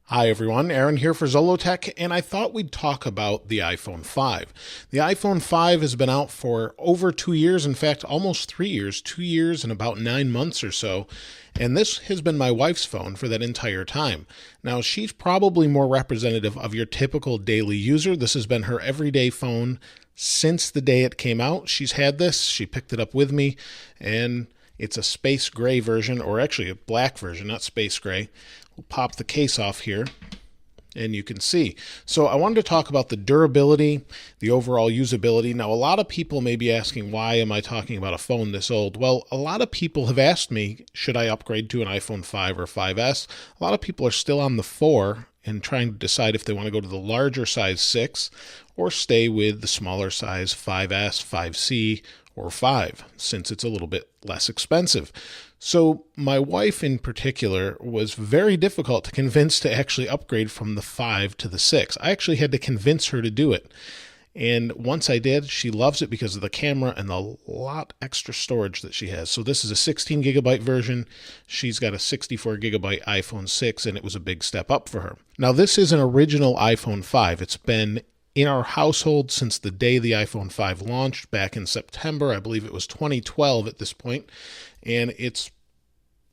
Hi everyone, Aaron here for Zollotech, and I thought we'd talk about the iPhone 5. The iPhone 5 has been out for over 2 years, in fact almost 3 years, 2 years and about 9 months or so, and this has been my wife's phone for that entire time. Now she's probably more representative of your typical daily user. This has been her everyday phone since the day it came out. She's had this, she picked it up with me, and it's a space gray version, or actually a black version, not space gray. We'll pop the case off here and you can see. So I wanted to talk about the durability, the overall usability. Now, a lot of people may be asking, why am I talking about a phone this old? Well, a lot of people have asked me, should I upgrade to an iPhone 5 or 5S? A lot of people are still on the 4 and trying to decide if they want to go to the larger size 6 or stay with the smaller size 5S, 5C, or 5, since it's a little bit less expensive. So my wife in particular was very difficult to convince to actually upgrade from the 5 to the 6. I actually had to convince her to do it. And once I did, she loves it because of the camera and the lot extra storage that she has. So this is a 16 gigabyte version. She's got a 64 gigabyte iPhone 6, and it was a big step up for her. Now this is an original iPhone 5. It's been in our household since the day the iPhone 5 launched back in September. I believe it was 2012 at this point, and it's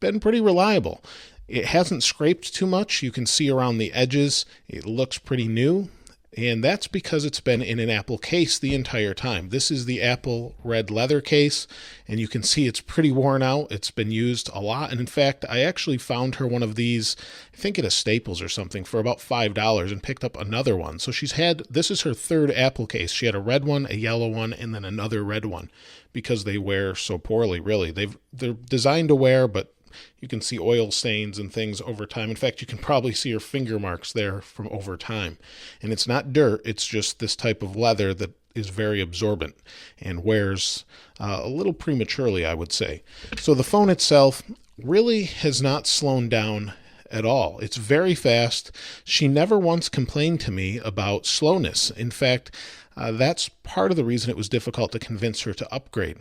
been pretty reliable. It hasn't scraped too much. You can see around the edges, it looks pretty new, and that's because it's been in an Apple case the entire time. This is the Apple red leather case, and you can see it's pretty worn out. It's been used a lot, and in fact, I actually found her one of these, I think at a Staples or something, for about $5 and picked up another one. So this is her third Apple case. She had a red one, a yellow one, and then another red one, because they wear so poorly, really. They're designed to wear, but you can see oil stains and things over time. In fact, you can probably see her finger marks there from over time. And it's not dirt, it's just this type of leather that is very absorbent and wears a little prematurely, I would say. So the phone itself really has not slowed down at all. It's very fast. She never once complained to me about slowness. In fact, that's part of the reason it was difficult to convince her to upgrade.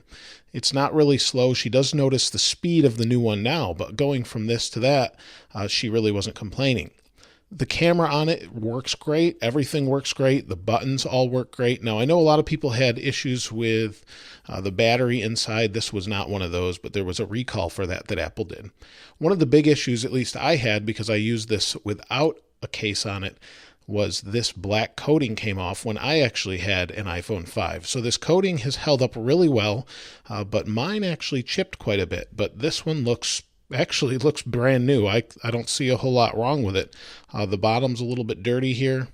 It's not really slow. She does notice the speed of the new one now, but going from this to that, she really wasn't complaining. The camera on it works great. Everything works great. The buttons all work great. Now, I know a lot of people had issues with the battery inside. This was not one of those, but there was a recall for that Apple did. One of the big issues, at least I had, because I used this without a case on it, was this black coating came off when I actually had an iPhone 5. So this coating has held up really well, but mine actually chipped quite a bit. But this one actually looks brand new. I don't see a whole lot wrong with it. The bottom's a little bit dirty here,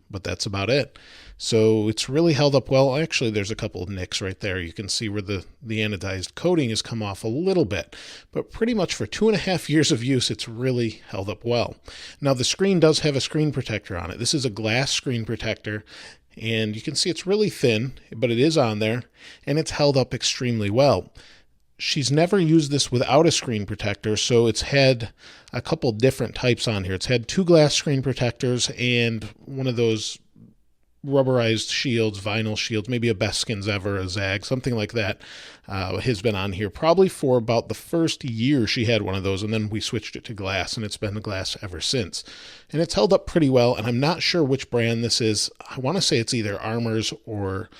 but that's about it. So it's really held up well. Actually, there's a couple of nicks right there. You can see where the anodized coating has come off a little bit, but pretty much for 2.5 years of use, it's really held up well. Now, the screen does have a screen protector on it. This is a glass screen protector, and you can see it's really thin, but it is on there, and it's held up extremely well. She's never used this without a screen protector, so it's had a couple different types on here. It's had 2 glass screen protectors and one of those rubberized shields, vinyl shields, maybe a Best Skins Ever, a Zag, something like that has been on here probably for about the first year she had one of those, and then we switched it to glass, and it's been glass ever since. And it's held up pretty well, and I'm not sure which brand this is. I want to say it's either Armor's or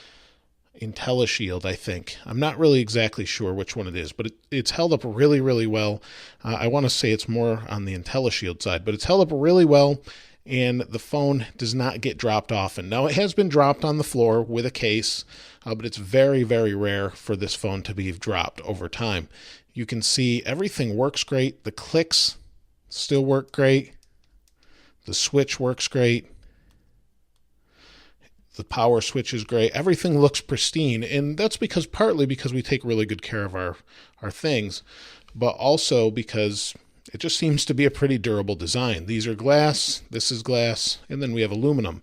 IntelliShield, I think. I'm not really exactly sure which one it is, but it's held up really, really well. I want to say it's more on the IntelliShield side, but it's held up really well, and the phone does not get dropped often. Now, it has been dropped on the floor with a case, but it's very, very rare for this phone to be dropped over time. You can see everything works great. The clicks still work great. The switch works great. The power switch is great. Everything looks pristine, and that's partly because we take really good care of our things, but also because it just seems to be a pretty durable design. These are glass, this is glass, and then we have aluminum.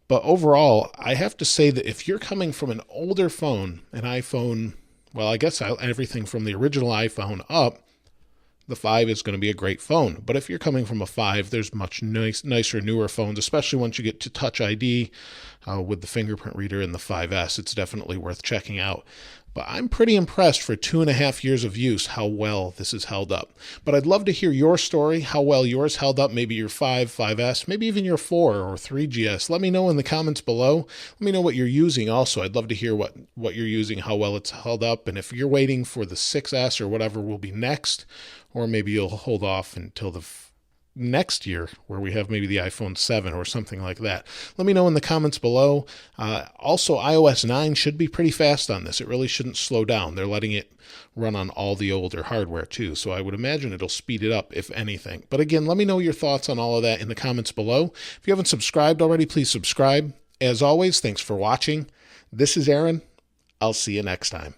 But overall, I have to say that if you're coming from an older phone, an iPhone, well, I guess everything from the original iPhone up, the 5 is going to be a great phone. But if you're coming from a 5, there's much nicer, newer phones, especially once you get to Touch ID with the fingerprint reader in the 5S. It's definitely worth checking out. But I'm pretty impressed for 2.5 years of use how well this has held up. But I'd love to hear your story, how well yours held up, maybe your 5, 5S, maybe even your 4 or 3GS. Let me know in the comments below. Let me know what you're using also. I'd love to hear what you're using, how well it's held up, and if you're waiting for the 6S or whatever will be next, or maybe you'll hold off until the next year where we have maybe the iPhone 7 or something like that. Let me know in the comments below. Also, iOS 9 should be pretty fast on this. It really shouldn't slow down. They're letting it run on all the older hardware too, so I would imagine it'll speed it up if anything. But again, let me know your thoughts on all of that in the comments below. If you haven't subscribed already, please subscribe. As always, thanks for watching. This is Aaron. I'll see you next time.